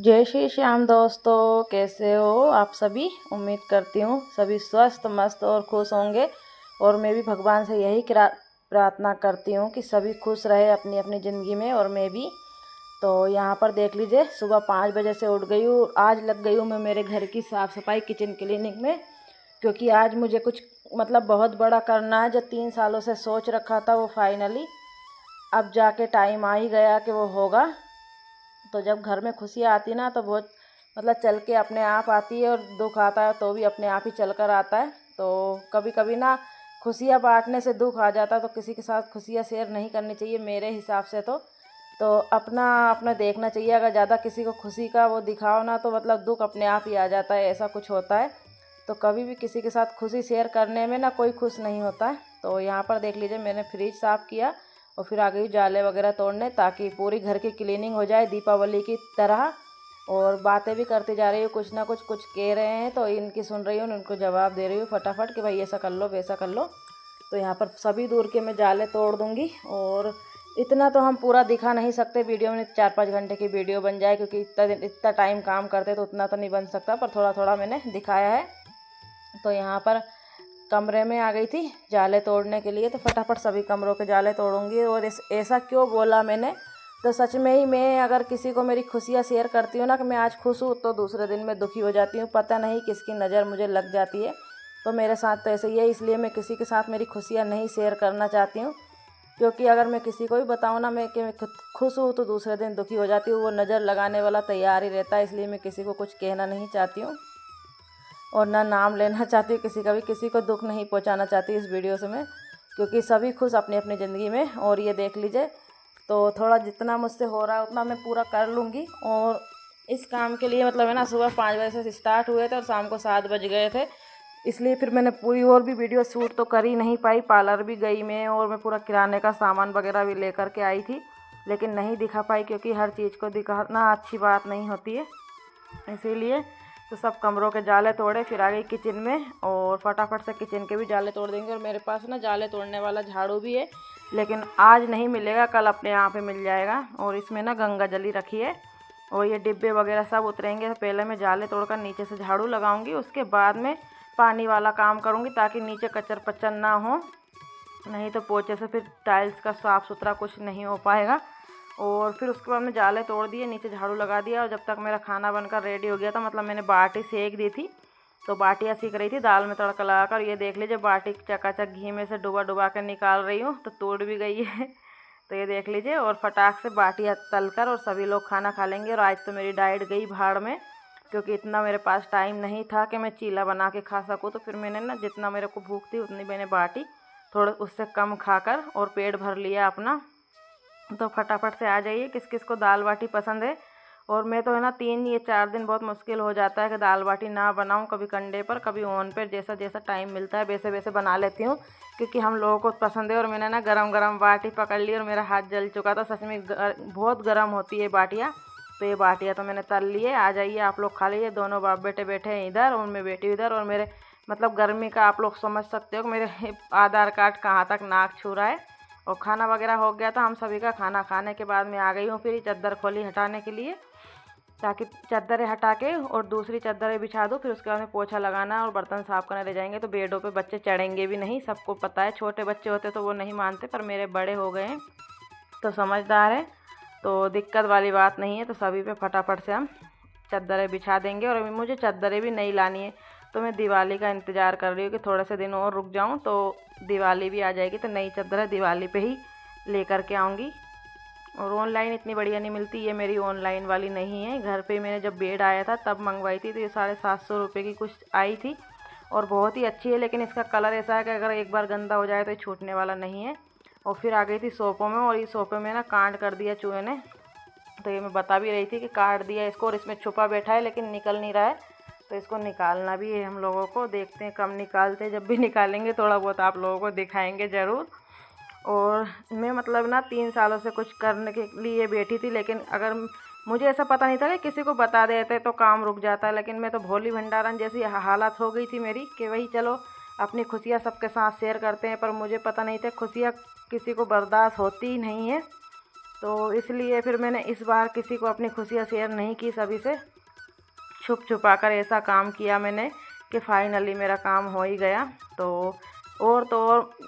जय श्री श्याम दोस्तों, कैसे हो आप सभी। उम्मीद करती हूँ सभी स्वस्थ मस्त और खुश होंगे। और मैं भी भगवान से यही प्रार्थना करती हूँ कि सभी खुश रहे अपनी अपनी ज़िंदगी में, और मैं भी। तो यहाँ पर देख लीजिए, सुबह 5 बजे से उठ गई हूँ। आज लग गई हूँ मैं मेरे घर की साफ़ सफाई, किचन क्लीनिंग में, क्योंकि आज मुझे कुछ बहुत बड़ा करना है। जो 3 सालों से सोच रखा था वो फाइनली अब जाके टाइम आ ही गया कि वो होगा। तो जब घर में खुशियाँ आती ना तो बहुत चल के अपने आप आती है, और दुख आता है तो भी अपने आप ही चल कर आता है। तो कभी कभी ना खुशियाँ बांटने से दुख आ जाता है, तो किसी के साथ खुशियाँ शेयर नहीं करनी चाहिए मेरे हिसाब से। तो अपना अपना देखना चाहिए। अगर ज़्यादा किसी को खुशी का वो दिखाओ ना, तो दुख अपने आप ही आ जाता है, ऐसा कुछ होता है। तो कभी भी किसी के साथ खुशी शेयर करने में ना कोई खुश नहीं होता है। तो यहाँ पर देख लीजिए, मैंने फ्रिज साफ़ किया और फिर आ गई जाले वगैरह तोड़ने, ताकि पूरी घर की क्लीनिंग हो जाए दीपावली की तरह। और बातें भी करती जा रही हूँ, कुछ ना कुछ कह रहे हैं तो इनकी सुन रही हूँ, उनको जवाब दे रही हूँ फटाफट कि भाई ऐसा कर लो वैसा कर लो। तो यहाँ पर सभी दूर के मैं जाले तोड़ दूँगी। और इतना तो हम पूरा दिखा नहीं सकते वीडियो में, 4-5 घंटे की वीडियो बन जाए, क्योंकि इतना टाइम काम करते तो उतना तो नहीं बन सकता, पर थोड़ा थोड़ा मैंने दिखाया है। तो यहाँ पर कमरे में आ गई थी जाले तोड़ने के लिए, तो फटाफट सभी कमरों के जाले तोड़ूंगी। और ऐसा क्यों बोला मैंने, तो सच में ही मैं अगर किसी को मेरी खुशियाँ शेयर करती हूँ ना कि मैं आज खुश हूँ, तो दूसरे दिन मैं दुखी हो जाती हूँ। पता नहीं किसकी नज़र मुझे लग जाती है। तो मेरे साथ तो ऐसे ही है, इसलिए मैं किसी के साथ मेरी खुशियाँ नहीं शेयर करना चाहती हूँ। क्योंकि अगर मैं किसी को भी बताऊँ ना मैं कि मैं खुश हूँ, तो दूसरे दिन दुखी हो जाती हूँ। वो नज़र लगाने वाला तैयार ही रहता है, इसलिए मैं किसी को कुछ कहना नहीं चाहती हूँ, और ना नाम लेना चाहती हूँ किसी का भी। किसी को दुख नहीं पहुँचाना चाहती इस वीडियो से मैं, क्योंकि सभी खुश अपनी अपनी ज़िंदगी में। और ये देख लीजिए, तो थोड़ा जितना मुझसे हो रहा है उतना मैं पूरा कर लूँगी। और इस काम के लिए है ना, सुबह 5 बजे से स्टार्ट हुए थे और शाम को 7 बज गए थे। इसलिए फिर मैंने पूरी और भी वीडियो शूट तो कर ही नहीं पाई। पार्लर भी गई मैं, और मैं पूरा किराने का सामान वगैरह भी लेकर के आई थी, लेकिन नहीं दिखा पाई, क्योंकि हर चीज़ को दिखाना अच्छी बात नहीं होती है, इसीलिए। तो सब कमरों के जाले तोड़े, फिर आ गई किचन में, और फटाफट से किचन के भी जाले तोड़ देंगे। और मेरे पास ना जाले तोड़ने वाला झाड़ू भी है, लेकिन आज नहीं मिलेगा, कल अपने यहाँ पे मिल जाएगा। और इसमें ना गंगा जली रखी है, और ये डिब्बे वगैरह सब उतरेंगे। तो पहले मैं जाले तोड़कर नीचे से झाड़ू लगाऊंगी, उसके बाद में पानी वाला काम करूँगी, ताकि नीचे कचर पचर ना हो। नहीं तो पोछे से फिर टाइल्स का साफ़ सुथरा कुछ नहीं हो पाएगा। और फिर उसके बाद में जाले तोड़ दिए, नीचे झाड़ू लगा दिया। और जब तक मेरा खाना बनकर रेडी हो गया था, मैंने बाटी सेक दी थी, तो बाटियाँ सीख रही थी दाल में तड़का लगाकर। ये देख लीजिए, बाटी चकाचक घी में से डुबा डुबा कर निकाल रही हूँ, तो टूट भी गई है। तो ये देख लीजिए, और फटाक से बाटियाँ तल कर और सभी लोग खाना खा लेंगे। और आज तो मेरी डाइट गई भाड़ में, क्योंकि इतना मेरे पास टाइम नहीं था कि मैं चीला बना के खा सकूँ। तो फिर मैंने ना जितना मेरे को भूख थी उतनी मैंने बाटी थोड़ा उससे कम खाकर और पेट भर लिया अपना। तो फटाफट से आ जाइए, किस किस को दाल बाटी पसंद है। और मैं तो है ना 3 या 4 दिन बहुत मुश्किल हो जाता है कि दाल बाटी ना बनाऊं, कभी कंडे पर कभी ओवन पर, जैसा जैसा टाइम मिलता है वैसे वैसे बना लेती हूँ, क्योंकि हम लोगों को पसंद है। और मैंने ना गरम गरम बाटी पकड़ ली, और मेरा हाथ जल चुका था सच में, बहुत गर्म होती है बाटियाँ। तो ये बाटियाँ तो मैंने तल लिए। आ जाइए आप लोग खा लीजिए। दोनों बाप बेटे बैठे हैं इधर, और मैं बैठी इधर। और मेरे गर्मी का आप लोग समझ सकते हो कि मेरे आधार कार्ड कहाँ तक नाक छू रहा है। और खाना वगैरह हो गया था हम सभी का। खाना खाने के बाद मैं आ गई हूँ फिर चादर खोली हटाने के लिए, ताकि चादरें हटा के और दूसरी चादरें बिछा दूँ। फिर उसके बाद में पोछा लगाना और बर्तन साफ़ करने रह जाएंगे। तो बेडों पे बच्चे चढ़ेंगे भी नहीं, सबको पता है। छोटे बच्चे होते तो वो नहीं मानते, पर मेरे बड़े हो गए हैं तो समझदार है, तो दिक्कत वाली बात नहीं है। तो सभी पे फटाफट से हम चादरें बिछा देंगे। और मुझे चादरें भी नहीं लानी है, तो मैं दिवाली का इंतज़ार कर रही हूँ कि थोड़े से दिन और रुक जाऊँ, तो दिवाली भी आ जाएगी, तो नई चादरें दिवाली पे ही लेकर के आऊँगी। और ऑनलाइन इतनी बढ़िया नहीं मिलती, ये मेरी ऑनलाइन वाली नहीं है। घर पे मैंने जब बेड आया था तब मंगवाई थी, तो ये 750 रुपये की कुछ आई थी, और बहुत ही अच्छी है। लेकिन इसका कलर ऐसा है कि अगर एक बार गंदा हो जाए तो ये छूटने वाला नहीं है। और फिर आ गई थी सोफ़ों में, और ये सोफ़े में ना काट कर दिया चूहे ने। तो ये मैं बता भी रही थी कि काट दिया इसको, और इसमें छुपा बैठा है लेकिन निकल नहीं रहा है, तो इसको निकालना भी है हम लोगों को। देखते हैं कब निकालते हैं, जब भी निकालेंगे थोड़ा बहुत आप लोगों को दिखाएंगे ज़रूर। और मैं ना 3 सालों से कुछ करने के लिए बैठी थी, लेकिन अगर मुझे ऐसा पता नहीं था कि किसी को बता देते तो काम रुक जाता है। लेकिन मैं तो भोली भंडारन जैसी हालत हो गई थी मेरी कि वही चलो अपनी खुशियाँ सबके साथ शेयर करते हैं। पर मुझे पता नहीं था खुशियाँ किसी को बर्दाश्त होती ही नहीं है। तो इसलिए फिर मैंने इस बार किसी को अपनी खुशियाँ शेयर नहीं की, सभी से छुप छुपा कर ऐसा काम किया मैंने कि फ़ाइनली मेरा काम हो ही गया। और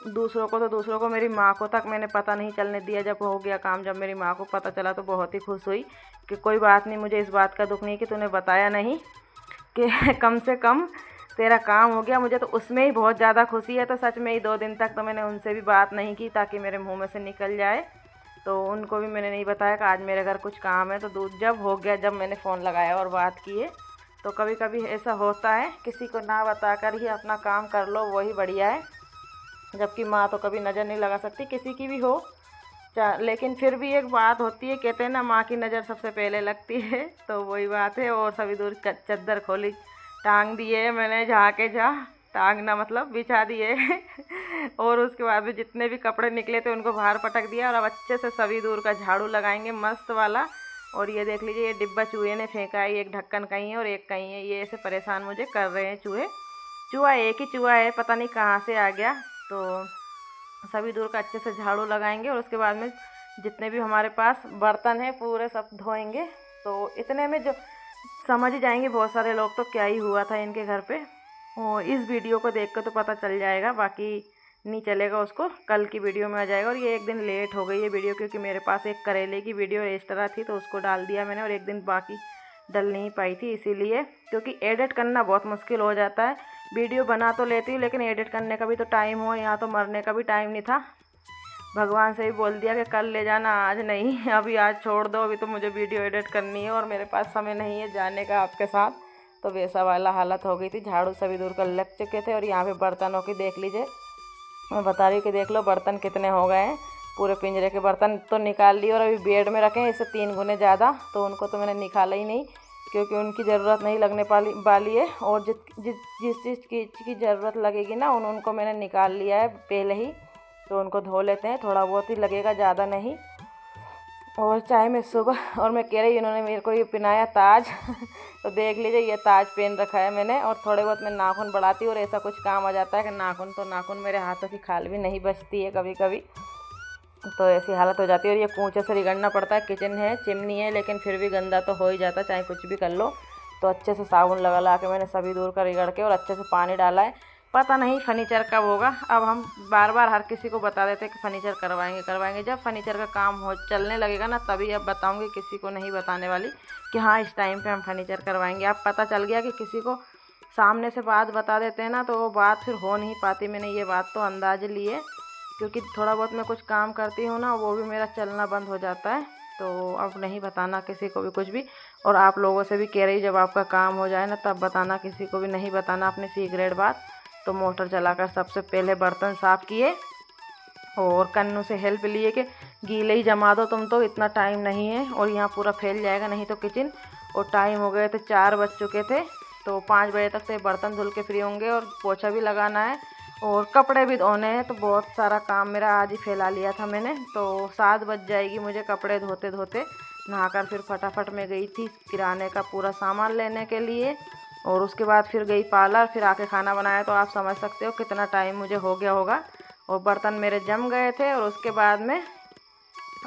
दूसरों को मेरी माँ को तक मैंने पता नहीं चलने दिया जब हो गया काम। जब मेरी माँ को पता चला तो बहुत ही खुश हुई कि कोई बात नहीं, मुझे इस बात का दुख नहीं कि तूने बताया नहीं, कि कम से कम तेरा काम हो गया। मुझे तो उसमें ही बहुत ज़्यादा खुशी है। तो सच में ही 2 दिन तक तो मैंने उनसे भी बात नहीं की ताकि मेरे मुँह में से निकल जाए। तो उनको भी मैंने नहीं बताया कि आज मेरे घर कुछ काम है। तो दूध जब हो गया, जब मैंने फ़ोन लगाया और बात की है, तो कभी कभी ऐसा होता है, किसी को ना बता कर ही अपना काम कर लो, वही बढ़िया है। जबकि माँ तो कभी नज़र नहीं लगा सकती, किसी की भी हो। लेकिन फिर भी एक बात होती है, कहते हैं ना, माँ की नज़र सबसे पहले लगती है। तो वही बात है। और सभी दूर चद्दर खोली, टांग दिए मैंने, जहाँ के जहाँ, टांगना मतलब बिछा दिए। और उसके बाद में जितने भी कपड़े निकले थे उनको बाहर पटक दिया। और अब अच्छे से सभी दूर का झाड़ू लगाएंगे मस्त वाला। और ये देख लीजिए, ये डिब्बा चूहे ने फेंका है, एक ढक्कन कहीं है और एक कहीं है। ये ऐसे परेशान मुझे कर रहे हैं चूहे। चूहा एक ही चूहा है, पता नहीं कहाँ से आ गया। तो सभी दूर का अच्छे से झाड़ू लगाएंगे और उसके बाद में जितने भी हमारे पास बर्तन हैं पूरे सब धोएंगे। तो इतने में जो समझ ही जाएंगे बहुत सारे लोग तो क्या ही हुआ था इनके घर पे। और इस वीडियो को देख कर तो पता चल जाएगा, बाकी नहीं चलेगा, उसको कल की वीडियो में आ जाएगा। और ये एक दिन लेट हो गई है वीडियो, क्योंकि मेरे पास एक करेले की वीडियो एक्स्ट्रा थी तो उसको डाल दिया मैंने, और एक दिन बाकी डल नहीं पाई थी इसीलिए, क्योंकि एडिट करना बहुत मुश्किल हो जाता है। वीडियो बना तो लेती हूँ लेकिन एडिट करने का भी तो टाइम हो, यहाँ तो मरने का भी टाइम नहीं था। भगवान से ही बोल दिया कि कल ले जाना, आज नहीं, अभी आज छोड़ दो, अभी तो मुझे वीडियो एडिट करनी है और मेरे पास समय नहीं है जाने का आपके साथ। तो वैसा वाला हालत हो गई थी। झाड़ू सभी दूर कर लग चुके थे। और यहाँ पे बर्तनों की देख लीजिए, मैं बता रही हूँ कि देख लो बर्तन कितने हो गए हैं। पूरे पिंजरे के बर्तन तो निकाल लिए और अभी बेड में रखे हैं, इससे 3 गुने ज़्यादा। तो उनको तो मैंने निकाला ही नहीं, क्योंकि उनकी ज़रूरत नहीं लगने वाली है। और जिस चीज़ की ज़रूरत लगेगी ना, उनको मैंने निकाल लिया है पहले ही। तो उनको धो लेते हैं, थोड़ा बहुत ही लगेगा, ज़्यादा नहीं। और चाहे मैं सुबह, और मैं कह रही, इन्होंने मेरे को ये पहनाया ताज। तो देख लीजिए, ये ताज पहन रखा है मैंने। और थोड़े बहुत मैं नाखून बढ़ाती हूँ और ऐसा कुछ काम आ जाता है कि नाखून मेरे हाथों की खाल भी नहीं बचती है कभी कभी। तो ऐसी हालत हो जाती है। और ये कूँचे से रगड़ना पड़ता है, किचन है, चिमनी है, लेकिन फिर भी गंदा तो हो ही जाता है चाहे कुछ भी कर लो। तो अच्छे से साबुन लगा के मैंने सभी दूर का रगड़ के और अच्छे से पानी डाला है। पता नहीं फर्नीचर कब होगा। अब हम बार बार हर किसी को बता देते कि फर्नीचर करवाएंगे। जब फर्नीचर का काम हो चलने लगेगा ना, तभी अब बताऊंगी, किसी को नहीं बताने वाली कि हाँ इस टाइम पे हम फर्नीचर करवाएंगे। अब पता चल गया कि किसी को सामने से बात बता देते हैं ना, तो वो बात फिर हो नहीं पाती। मैंने ये बात तो अंदाज़ ली है, क्योंकि थोड़ा बहुत मैं कुछ काम करती हूँ ना, वो भी मेरा चलना बंद हो जाता है। तो अब नहीं बताना किसी को भी कुछ भी। और आप लोगों से भी कह रही, जब आपका काम हो जाए ना तब बताना, किसी को भी नहीं बताना अपनी सीक्रेट बात। तो मोटर चलाकर सबसे पहले बर्तन साफ़ किए और कन्नू से हेल्प लिए कि गीले ही जमा दो तुम, तो इतना टाइम नहीं है और यहाँ पूरा फैल जाएगा नहीं तो किचन। और टाइम हो गए थे 4 बज चुके थे। तो 5 बजे तक तो बर्तन धुल के फ्री होंगे और पोछा भी लगाना है और कपड़े भी धोने हैं। तो बहुत सारा काम मेरा आज ही फैला लिया था मैंने। तो 7 बज जाएगी मुझे कपड़े धोते धोते। नहाकर फिर फटाफट मैं गई थी किराने का पूरा सामान लेने के लिए। और उसके बाद फिर गई पार्लर, फिर आके खाना बनाया। तो आप समझ सकते हो कितना टाइम मुझे हो गया होगा। और बर्तन मेरे जम गए थे। और उसके बाद में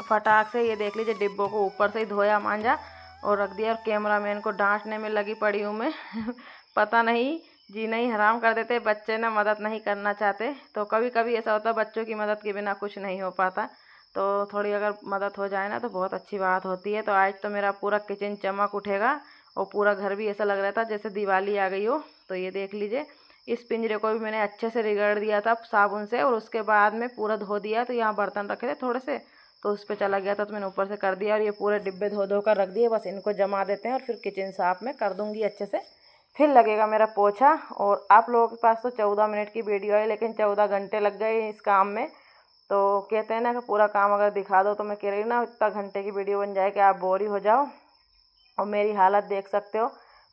फटाक से ये देख लीजिए, डिब्बों को ऊपर से ही धोया मांजा और रख दिया। और कैमरामैन को डांटने में लगी पड़ी हूँ मैं। पता नहीं, जी नहीं हराम कर देते बच्चे ना, मदद नहीं करना चाहते। तो कभी कभी ऐसा होता है, बच्चों की मदद के बिना कुछ नहीं हो पाता। तो थोड़ी अगर मदद हो जाए ना तो बहुत अच्छी बात होती है। तो आज तो मेरा पूरा किचन चमक उठेगा और पूरा घर भी ऐसा लग रहा था जैसे दिवाली आ गई हो। तो ये देख लीजिए, इस पिंजरे को भी मैंने अच्छे से रगड़ दिया था साबुन से और उसके बाद में पूरा धो दिया। तो यहाँ बर्तन रखे थे थोड़े से, तो उस पर चला गया था, तो मैंने ऊपर से कर दिया। और ये पूरे डिब्बे धो कर रख दिए, बस इनको जमा देते हैं और फिर किचन साफ में कर दूँगी अच्छे से, फिर लगेगा मेरा पोछा। और आप लोगों के पास तो 14 मिनट की वीडियो है, लेकिन 14 घंटे लग गए इस काम में। तो कहते हैं ना कि पूरा काम अगर दिखा दो, तो मैं कह रही हूँ ना, इतना घंटे की वीडियो बन जाए कि आप बोर ही हो जाओ। और मेरी हालत देख सकते हो,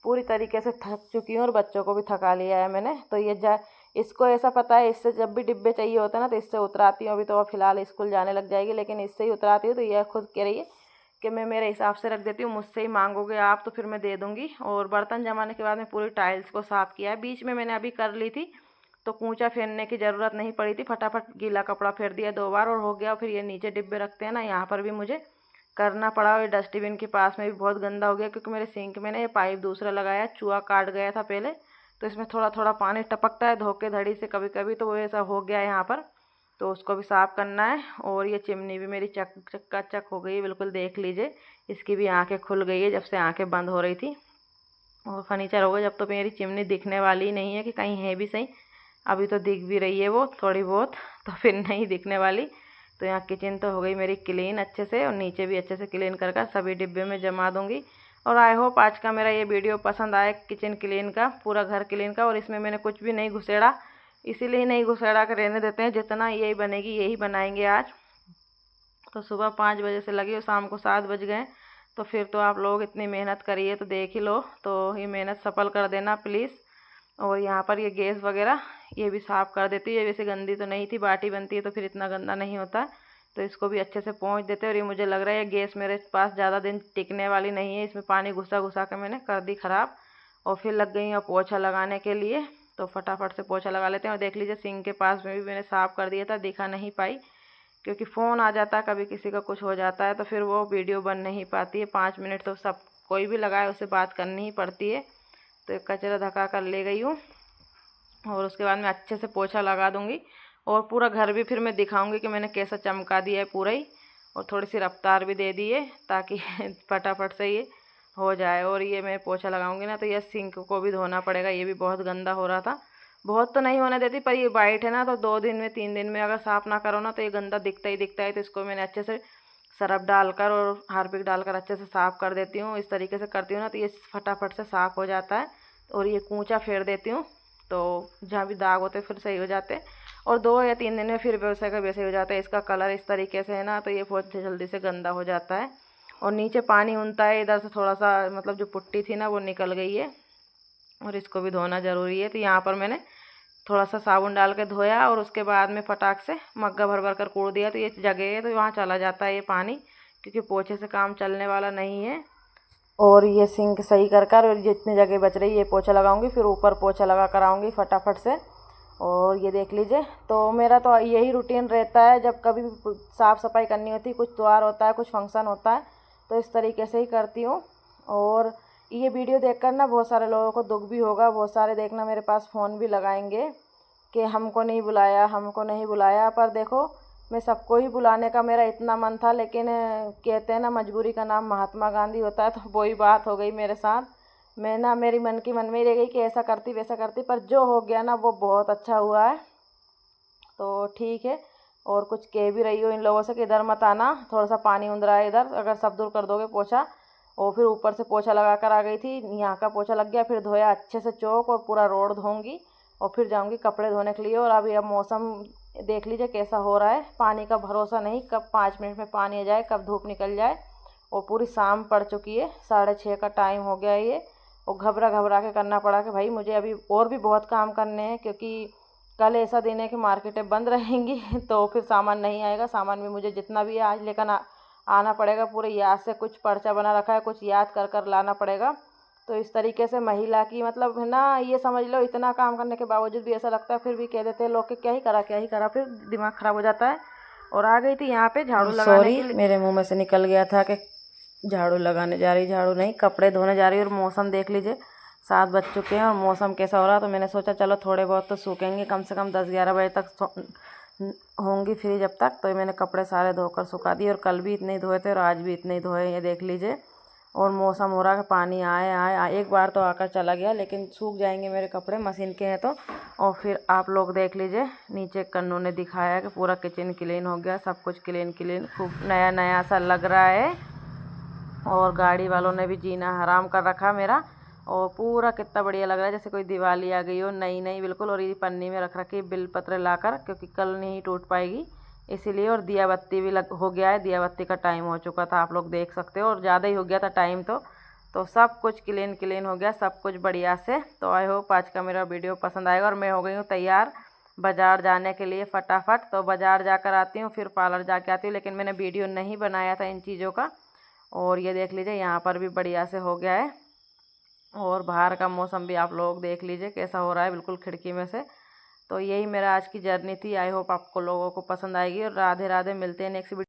पूरी तरीके से थक चुकी हूँ और बच्चों को भी थका लिया है मैंने। तो ये इसको ऐसा पता है, इससे जब भी डिब्बे चाहिए होते हैं ना तो इससे उतराती हूँ। अभी तो फिलहाल स्कूल जाने लग जाएगी, लेकिन इससे ही उतराती हूँ। तो यह खुद कह रही है कि मैं मेरे हिसाब से रख देती हूँ, मुझसे ही मांगोगे आप तो फिर मैं दे दूँगी। और बर्तन जमाने के बाद में पूरी टाइल्स को साफ़ किया है। बीच में मैंने अभी कर ली थी, तो कूचा फेरने की ज़रूरत नहीं पड़ी थी, फटाफट गीला कपड़ा फेर दिया 2 बार और हो गया। फिर ये नीचे डिब्बे रखते हैं ना, यहाँ पर भी मुझे करना पड़ा। और डस्टबिन के पास में भी बहुत गंदा हो गया, क्योंकि मेरे सिंक में ना ये पाइप दूसरा लगाया, चूहा काट गया था पहले, तो इसमें थोड़ा थोड़ा पानी टपकता है धोखे धड़ी से कभी कभी, तो वो ऐसा हो गया है यहाँ पर। तो उसको भी साफ़ करना है। और ये चिमनी भी मेरी चक हो गई है, बिल्कुल देख लीजिए। इसकी भी आँखें खुल गई है जब से आँखें बंद हो रही थी। और फर्नीचर हो गया जब तो मेरी चिमनी दिखने वाली नहीं है कि कहीं है भी सही। अभी तो दिख भी रही है वो थोड़ी बहुत, तो फिर नहीं दिखने वाली। तो यहाँ किचन तो हो गई मेरी क्लीन अच्छे से, और नीचे भी अच्छे से क्लीन कर सभी डिब्बे में जमा दूँगी। और आई होप आज का मेरा ये वीडियो पसंद आए, किचन क्लीन का, पूरा घर क्लीन का। और इसमें मैंने कुछ भी नहीं घुसेड़ा, इसीलिए नहीं घुसेड़ा कर रहने देते हैं, जितना यही बनेगी यही बनाएंगे आज। तो सुबह 5 बजे से लगी और शाम को 7 बज गए। तो फिर तो आप लोग इतनी मेहनत करिए तो देख ही लो, तो ये मेहनत सफल कर देना प्लीज़। और यहाँ पर ये गैस वगैरह ये भी साफ़ कर देती है। ये वैसे गंदी तो नहीं थी, बाटी बनती है तो फिर इतना गंदा नहीं होता, तो इसको भी अच्छे से पोंछ देते हैं। और ये मुझे लग रहा है ये गैस मेरे पास ज़्यादा दिन टिकने वाली नहीं है, इसमें पानी घुसा घुसा के मैंने कर दी ख़राब। और फिर लग गई और पोछा लगाने के लिए, तो फटाफट से पोछा लगा लेते हैं। और देख लीजिए सिंक के पास में भी मैंने साफ़ कर दिया था, दिखा नहीं पाई क्योंकि फ़ोन आ जाता है, कभी किसी का कुछ हो जाता है तो फिर वो वीडियो बन नहीं पाती है। 5 मिनट तो सब कोई भी लगाए उससे बात करनी ही पड़ती है। तो एक कचरा धका कर ले गई हूँ, और उसके बाद मैं अच्छे से पोछा लगा दूँगी। और पूरा घर भी फिर मैं दिखाऊँगी कि मैंने कैसा चमका दिया है पूरा ही, और थोड़ी सी रफ्तार भी दे दी है ताकि फटाफट से ये हो जाए। और ये मैं पोछा लगाऊंगी ना तो ये सिंक को भी धोना पड़ेगा, ये भी बहुत गंदा हो रहा था। बहुत तो नहीं होने देती, पर ये वाइट है ना, तो 2 दिन में 3 दिन में अगर साफ़ ना करो ना तो ये गंदा दिखता ही दिखता है। तो इसको मैंने अच्छे से सरफ डालकर और हार्पिक डालकर अच्छे से साफ़ कर देती हूँ। इस तरीके से करती हूँ ना तो ये फटाफट से साफ़ हो जाता है। और ये कूचा फेर देती हूँ, तो जहाँ भी दाग होते फिर सही हो जाते हैं। और 2 या 3 दिन में फिर वैसे का वैसे हो जाता है। इसका कलर इस तरीके से है ना, तो ये बहुत जल्दी से गंदा हो जाता है। और नीचे पानी उनता है, इधर से थोड़ा सा मतलब जो पुट्टी थी ना वो निकल गई है, और इसको भी धोना ज़रूरी है। तो यहाँ पर मैंने थोड़ा सा साबुन डाल के धोया, और उसके बाद में फटाक से मग्गा भर भर कर कूड़ दिया। तो ये जगह है तो वहाँ चला जाता है ये पानी, क्योंकि पोछे से काम चलने वाला नहीं है। और ये सिंक सही कर और जितनी जगह बच रही ये पोछा लगाऊंगी, फिर ऊपर पोछा लगा कर आऊँगी फटाफट से। और ये देख लीजिए, तो मेरा तो यही रूटीन रहता है जब कभी भी साफ़ सफाई करनी होती है, कुछ त्यौहार होता है, कुछ फंक्शन होता है, तो इस तरीके से ही करती हूँ। और ये वीडियो देखकर ना बहुत सारे लोगों को दुख भी होगा, बहुत सारे देखना मेरे पास फ़ोन भी लगाएंगे कि हमको नहीं बुलाया, हमको नहीं बुलाया। पर देखो मैं सबको ही बुलाने का मेरा इतना मन था, लेकिन कहते हैं ना मजबूरी का नाम महात्मा गांधी होता है, तो वही बात हो गई मेरे साथ। मैं ना मेरी मन की मन में ही रह गई कि ऐसा करती वैसा करती, पर जो हो गया ना वो बहुत अच्छा हुआ है, तो ठीक है। और कुछ कह भी रही हो इन लोगों से कि इधर मत आना, थोड़ा सा पानी उंद रहा है इधर, अगर सब दूर कर दोगे पोछा। और फिर ऊपर से पोछा लगा कर आ गई थी, यहाँ का पोछा लग गया, फिर धोया अच्छे से चौक और पूरा रोड धोऊंगी, और फिर जाऊंगी कपड़े धोने के लिए। और अभी अब मौसम देख लीजिए कैसा हो रहा है, पानी का भरोसा नहीं, कब 5 मिनट में पानी आ जाए, कब धूप निकल जाए। और पूरी शाम पड़ चुकी है, 6:30 का टाइम हो गया है ये। और घबरा घबरा के करना पड़ा कि भाई मुझे अभी और भी बहुत काम करने हैं, क्योंकि कल ऐसा दिन है कि मार्केटें बंद रहेंगी तो फिर सामान नहीं आएगा। सामान भी मुझे जितना भी है आज लेकर आना पड़ेगा, पूरे याद से कुछ पर्चा बना रखा है, कुछ याद कर कर लाना पड़ेगा। तो इस तरीके से महिला की मतलब है ना, ये समझ लो इतना काम करने के बावजूद भी ऐसा लगता है, फिर भी कह देते हैं लोग कि क्या ही करा, फिर दिमाग ख़राब हो जाता है। और आ गई थी यहाँ पे झाड़ू लगाने के लिए, मेरे मुंह में से निकल गया था कि झाड़ू लगाने जा रही, झाड़ू नहीं कपड़े धोने जा रही। और मौसम देख लीजिए 7 बज चुके हैं और मौसम कैसा हो रहा, तो मैंने सोचा चलो थोड़े बहुत तो सूखेंगे, कम से कम 10-11 बजे तक होंगी फ्री जब तक। तो मैंने कपड़े सारे धोकर सुखा दिए, और कल भी इतने ही धोए थे और आज भी इतने ही धोए, ये देख लीजिए। और मौसम हो रहा है पानी आए, एक बार तो आकर चला गया, लेकिन सूख जाएंगे मेरे कपड़े, मशीन के हैं तो। और फिर आप लोग देख लीजिए नीचे कन्नू ने दिखाया कि पूरा किचन क्लीन हो गया, सब कुछ क्लीन खूब नया नया सा लग रहा है। और गाड़ी वालों ने भी जीना हराम कर रखा मेरा, और पूरा कितना बढ़िया लग रहा है, जैसे कोई दिवाली आ गई हो, नई नई बिल्कुल। और ये पन्नी में रख रखी बिल पत्र लाकर, क्योंकि कल नहीं टूट पाएगी इसीलिए। और दिया बत्ती भी हो गया है, दिया बत्ती का टाइम हो चुका था, आप लोग देख सकते हो, और ज़्यादा ही हो गया था टाइम तो सब कुछ क्लीन हो गया, सब कुछ बढ़िया से। तो आई होप आज का मेरा वीडियो पसंद आएगा। और मैं हो गई हूँ तैयार बाज़ार जाने के लिए फटाफट। तो बाज़ार जाकर आती हूँ, फिर पार्लर जाके आती हूँ, लेकिन मैंने वीडियो नहीं बनाया था इन चीज़ों का। और ये देख लीजिए यहाँ पर भी बढ़िया से हो गया है। और बाहर का मौसम भी आप लोग देख लीजिए कैसा हो रहा है, बिल्कुल खिड़की में से। तो यही मेरा आज की जर्नी थी, आई होप आपको लोगों को पसंद आएगी। और राधे राधे, मिलते हैं नेक्स्ट वीडियो।